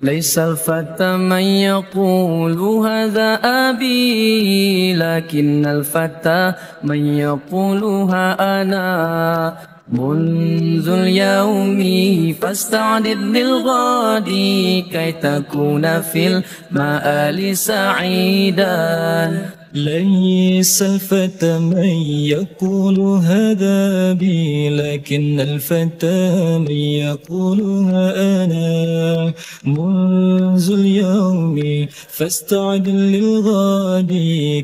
ليس الفتى من يقول هذا أبي، لكن الفتى من يقولها أنا. منذ اليوم فاستعدد للغد كي تكون في المآل سعيدا. ليس الفتى من يقول هذا بي، لكن الفتى من يقولها أنا. منذ اليوم فاستعد للغد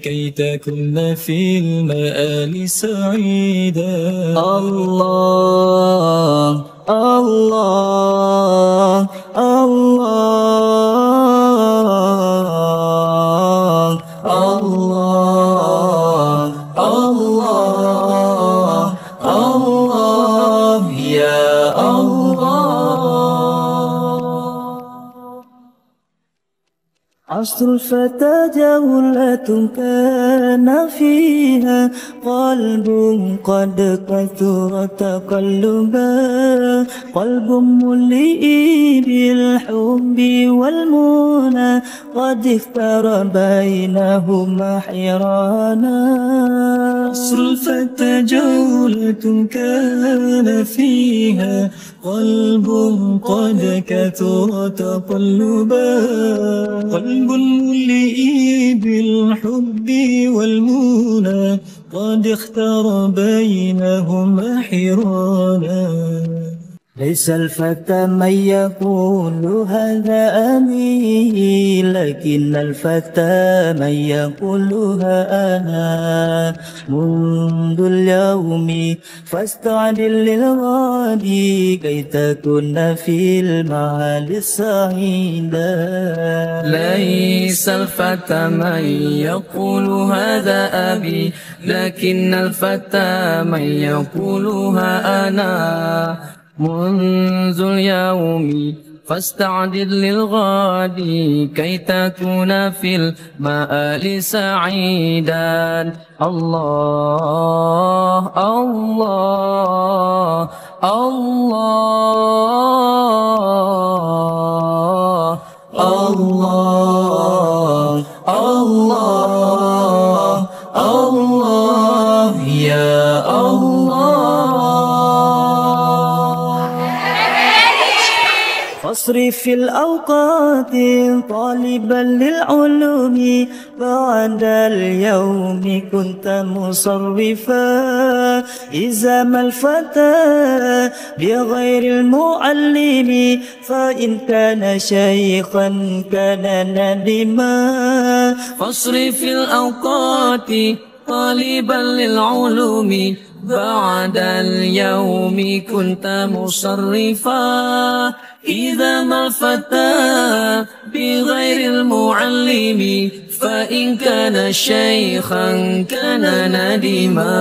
كي تكون في المآل سعيدا. الله الله الله الله الله الله يا الله. عصر الفتى جولة كان فيها قلب قد كثر تقلبا، قلب ملئ بالحب والمنى قد اختار بينهما حيرانا. عصر الفتى جولة كان فيها قلب قد كثر تقلبا، قلب ملئ بالحب والمنى قد اختار بينهما حيرانا. ليس الفتى من يقول هذا أبي، لكن الفتى من يقولها أنا. منذ اليوم فاستعد للغد كي تكون في المعالي سعيدا. ليس الفتى من يقول هذا أبي، لكن الفتى من يقولها أنا. منذ اليوم فاستعدد للغد كي تكون في المآل سعيدا. الله الله الله الله الله الله يا الله. فاصرف الأوقات طالبا للعلوم، بعد اليوم كنت مصرفا. إذا ما الفتى بغير المعلم، فإن كان شيخا كان ندما. فاصرف الأوقات طالبا للعلوم، بعد اليوم كنت مصرفا. إذا ما الفتى بغير المعلم، فإن كان شيخا كان ندما.